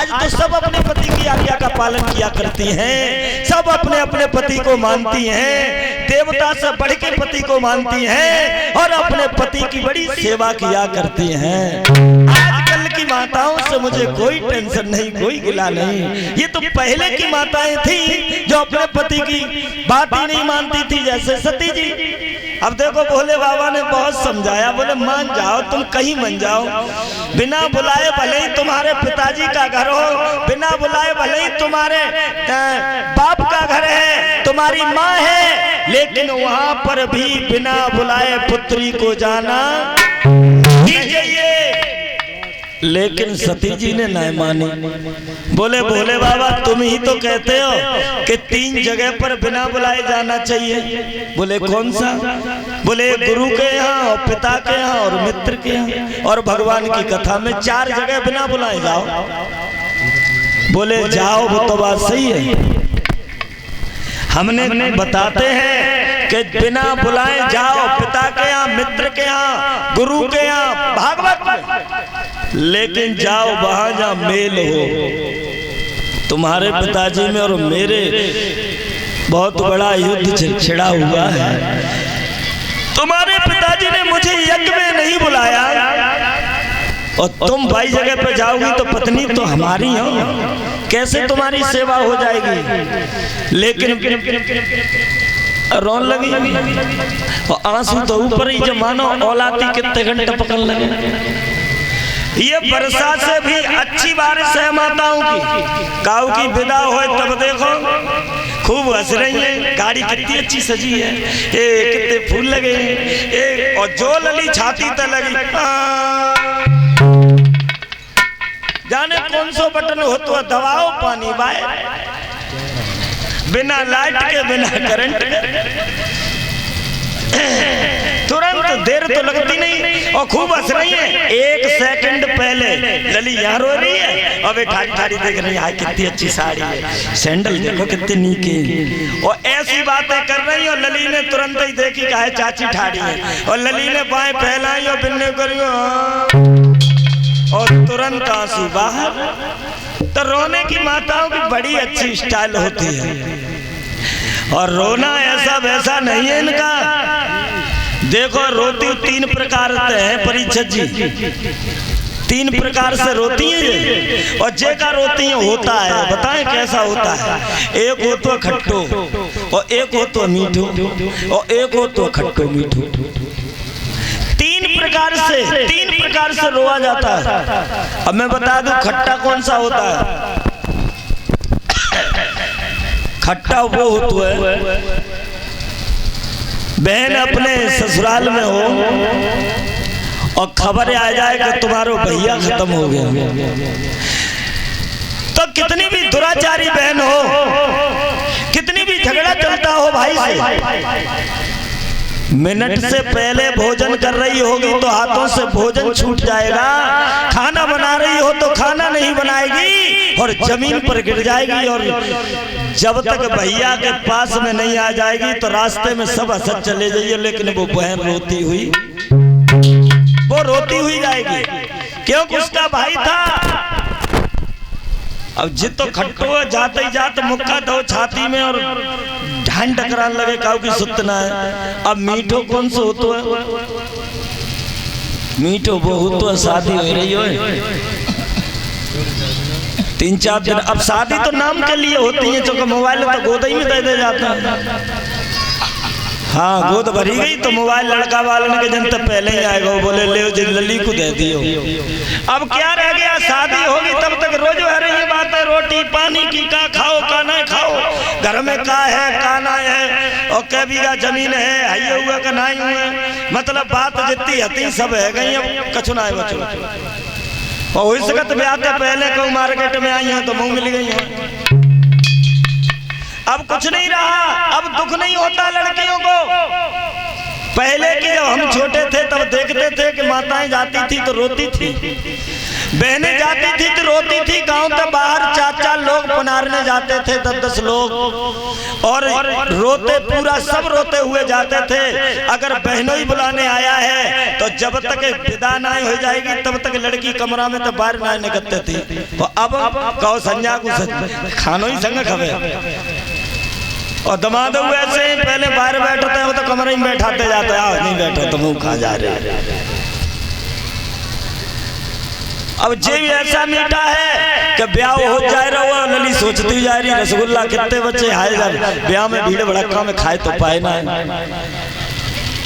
आज तो सब अपने पति की आज्ञा का पालन किया करती हैं, सब अपने अपने पति को मानती हैं, देवता से बढ़ के पति को मानती हैं और अपने पति की बड़ी सेवा किया करती हैं। आजकल की माताओं से मुझे कोई टेंशन नहीं, कोई गिला नहीं। ये तो पहले की माताएं थी जो अपने पति की बात ही नहीं मानती थी, जैसे सती जी। अब देखो भोले बाबा ने बहुत समझाया, बोले मान जाओ, तुम कहीं मान जाओ, बिना बुलाए भले ही तुम्हारे पिताजी का घर हो, बिना बुलाए भले ही तुम्हारे बाप का घर है, तुम्हारी माँ है, लेकिन वहां पर भी बिना बुलाए पुत्री को जाना दीजिए। लेकिन सती जी ने नहीं मानी। बोले भोले बाबा तुम ही तो कहते हो कि 3 जगह पर बिना बुलाए जाना चाहिए। बोले कौन सा? बोले गुरु के यहाँ और पिता के यहाँ और मित्र के यहाँ और भगवान की कथा में 4 जगह बिना बुलाए जाओ। बोले जाओ, वो तो बात सही है, हमने बताते हैं कि बिना बुलाए जाओ पिता के यहाँ, मित्र के यहाँ, गुरु के यहाँ, भागवत में, लेकिन जाओ वहां जहाँ मेल हो। तुम्हारे पिताजी में और मेरे बहुत बड़ा युद्ध छिड़ा हुआ है। तुम्हारे पिताजी ने मुझे यज्ञ में नहीं बुलाया और तुम 22 जगह पे जाओगी तो पत्नी तो हमारी हो, कैसे तुम्हारी सेवा हो जाएगी? लेकिन रोन लगी और आंसू तो ऊपर ही, जो मानो औलाती कितने घंटे पकड़ लगे। ये वर्षा से भी अच्छी बारिश है माताओं की। काऊ की विदा हो तब देखो खूब हंस रही है, गाड़ी कितनी अच्छी सजी है, कितने फूल लगे हैं, और जो लली छाती तक लगी, जाने कौन सा बटन हो तो दबाओ पानी बाय, बिना लाइट के बिना करंट के तुरंत देर तो लगती नहीं और खूब हंस रही है। 1 सेकंड पहले लली यहाँ रो रही है और वे ठाड़ी ठाड़ी देख रही है, कितनी अच्छी साड़ी है, सैंडल देखो कितने नीके, और ऐसी बातें कर रही और लली ने तुरंत ही देखी कहा है चाची ठाड़ी है, और लली ने बाएं फैलाई और बिन्ने करी और तुरंत आंसू बाहर। तो रोने की माताओं की बड़ी अच्छी स्टाइल होती है, और रोना ऐसा वैसा नहीं है इनका। देखो रोती 3 प्रकार से है परीक्षित जी, 3 प्रकार से रोती हैं, और जे का रोती हैं होता है। बताएं कैसा होता है? एक हो तो खट्टो, और एक हो तो मीठो, और एक हो तो खट्टो मीठो। 3 प्रकार से रोआ जाता है। अब मैं बता दूं खट्टा कौन सा होता है। खट्टा वो होता है बहन अपने ससुराल में हो और खबर आ जाए कि तुम्हारा भैया खत्म हो गया, तो कितनी भी दुराचारी बहन हो, कितनी भी झगड़ा चलता हो भाई से, मिनट से पहले भोजन कर रही होगी तो हाथों से भोजन छूट जाएगा, खाना बना रही हो तो खाना नहीं बनाएगी और जमीन पर गिर जाएगी, और जब तक भैया के पास में नहीं आ जाएगी तो रास्ते में सब हंसत चले जाइए, लेकिन वो बहन रोती हुई जाएगी, क्योंकि उसका भाई था। अब जित तो खट्टो जाते ही जाते मुक्का दो छाती में और ढान टकराने लगे, काऊ की सुतना है। अब मीठो कौन सा होता है? मीठो वो होता है शादी हो रही हो 3-4 दिन। अब शादी तो नाम के लिए होती है, जो मोबाइल तो गोद ही में दे जाता है। हाँ गोद भरी गई तो मोबाइल लड़का वाले के जन तक पहले ही आएगा, वो बोले ले लली को दे दियो। अब क्या रह गया? शादी होगी तब तक रोज है रही बात है, रोटी पानी की, का खाओ का ना खाओ, घर में का है का ना है, और कै बीघा जमीन है, हाइए हुआ का नहीं हुआ, मतलब बात जितनी हती सब है गई। अब कछु ना है बचो, और हो सकत ब्याह के पहले को मार्केट में आई है तो मुंह मिल गई है। अब कुछ नहीं रहा, अब दुख नहीं होता लड़कियों को। पहले की जब हम छोटे थे तब देखते थे कि माताएं जाती थी तो रोती थी, बहनें जाती थी तो रोती थी, गांव के बाहर 4-4 लोग को नारने जाते थे 10-10 लोग और रोते, पूरा सब रोते हुए जाते थे। अगर बहनोई बुलाने आया है तो जब तक विदा ना हो जाएगी तब तक लड़की कमरा में तो बाहर ना निकलते थी। तो अब कहो संजा को खानो ही संग खबे और दमाद ऐसे ही पहले बाहर बैठते हैं, वो तो कमरे में बैठाते जाते हैं, नहीं बैठो तो मुंह खा जा रहे। अब जे ऐसा मीठा है कि ब्याह हो जाए रहा लली सोचती जा रही रसगुल्ला कितने बच्चे खाए जा रहे, ब्याह में भीड़ भड़का में खाए तो पाए ना।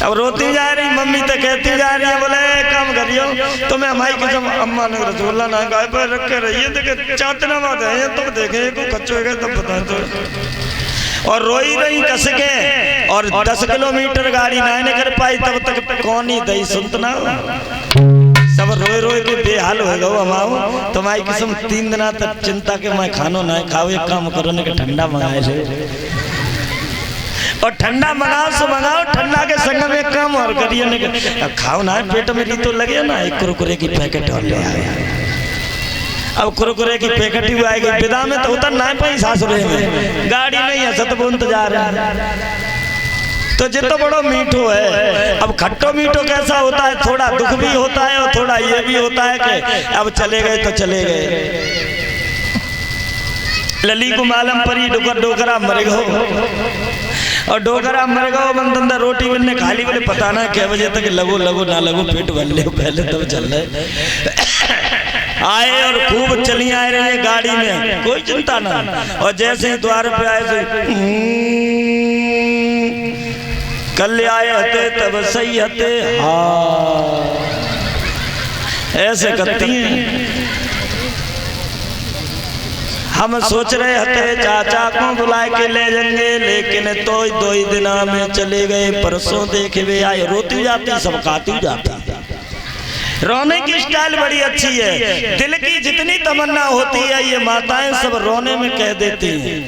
अब रोती जा रही मम्मी तो कहती जा रही है, बोले काम करियो तो मैं हमारी कसम अम्मा ने रसगुल्ला ना गाय पर रख के रही है, देखे चातना बात है तो देखे को कच्चो है तब बता दो। और रोई रही कस के और 10 किलोमीटर गाड़ी ना कर पाई तब तक कौन ही दही सुनतना, सब रोए रोए के बेहाल हो गए। हमाओ तुम्हारी किस्म 3 दिन तक चिंता के मैं खानो ना खाओ, एक काम करो ना कि ठंडा मंगाए ले और ठंडा मंगाओ सो मंगाओ, ठंडा के संग में काम और करिए ना खाओ ना, पेट में री तो लगे ना। एक कुरकुरे की पैकेट और ले आए, अब कुरकुरे की पैकेट ही आएगी, विदा में तो उतर ना पाई सासुरे में, गाड़ी नहीं है सत वो इंतजार है। तो जितना बड़ो मीठो है, अब खट्टो मीठो कैसा होता है, थोड़ा दुख भी होता है और थोड़ा ये भी होता है कि अब चले गए तो चले गए। लली को मालूम परी डोकरा मर गो और डोकरा मर गो बंदर रोटी बनने खाली बोले पता ना क्या बजे तक लगो लगो ना लगो पेट भर ले पहले तब चल रहे आए और खूब चली आए रहे गाड़ी में, कोई चिंता ना। और जैसे ही द्वार पे आए कल आए हते तब सही हते, हाँ ऐसे करती हैं। हम सोच रहे हते चाचा को बुला के ले जाएंगे, लेकिन तो 2 दिन में चले गए। परसों देखे वे आए, रोती जाती सब खाती जाती। रोने की स्टाइल बड़ी अच्छी है, दिल की जितनी तमन्ना होती है ये माताएं सब रोने में कह देती हैं।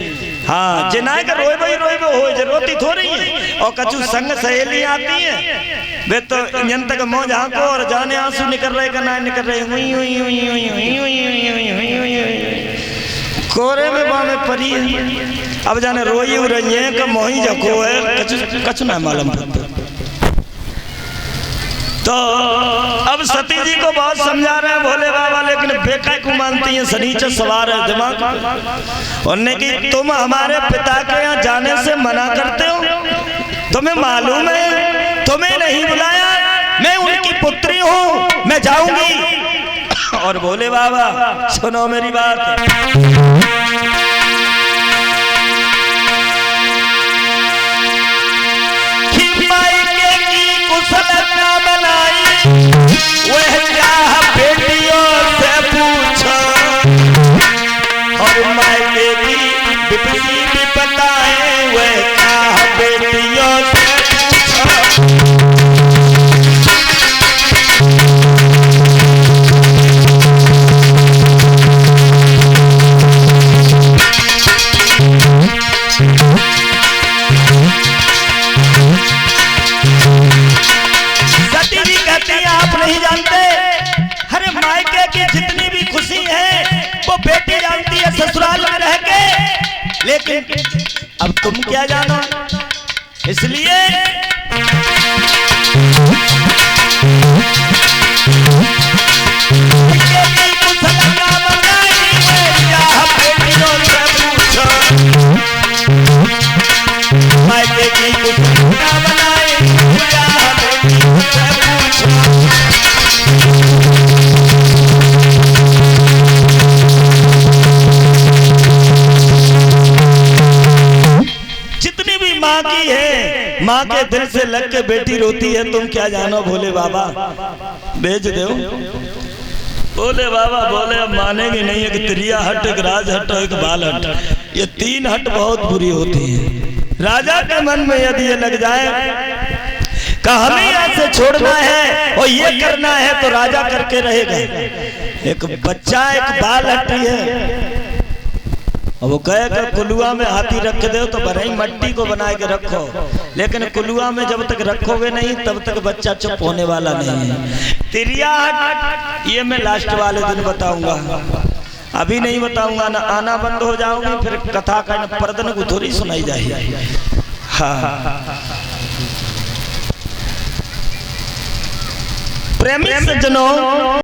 हाँ जिना के रोए भाई हो रोती थोड़ी है। और कछु संग सहेली आती है वे तो जन तक मौज आंको और जाने आंसू निकल रहे का ना निकल रहे, हुई हुई हुई हुई हुई हुई हुई हुई कोरे में बा में परी है। अब जाने रोई हो रही है कि मोही जको है, कछु ना मालूम पड़ता। तो अब सती जी को बहुत समझा रहे हैं भोले बाबा, लेकिन बेका को मानती हैं, सनीचर सवार है दिमाग। उन्होंने कि तुम हमारे पिता के यहाँ जाने से मना करते हो, तुम्हें मालूम है तुम्हें नहीं बुलाया, मैं उनकी पुत्री हूँ, मैं जाऊंगी। और भोले बाबा सुनो मेरी बात, वह क्या बेटियों से पूछो और मायके की विपत्ति भी बताए, वह क्या बेटियों से पूछो। सती जी कहती हैं आप नहीं जानते, अरे मायके की जितनी भी खुशी है वो बेटी जानती है ससुराल में रह के, लेकिन अब तुम क्या जानो। इसलिए मायके की कुछ बनाए जितनी भी माँ की है, माँ के दिल से लग के बेटी रोती है, तुम क्या जानो भोले बाबा, भेज दो। भोले बाबा बोले अब मानेंगे नहीं, एक त्रिया हट, एक राज हट और एक बाल हट, ये 3 हट बहुत बुरी होती है। राजा के मन में यदि ये लग जाए कि हमें यहाँ से छोड़ना है और ये करना है तो राजा करके रहेगा। एक बच्चा एक बाल हटी है, और वो कहे कि कुलुआ में हाथी रख दो तो भरे मट्टी को बना के रखो, लेकिन कुलुआ में जब तक रखोगे नहीं तब तक बच्चा चुप होने वाला नहीं है। तिरिया हट ये मैं लास्ट वाले दिन बताऊंगा। अभी नहीं बताऊंगा ना, आना बंद हो जाओगे फिर कथा का पर्दन को थोड़ी सुनाई जाएगी। हाँ प्रेमी सज्जनों,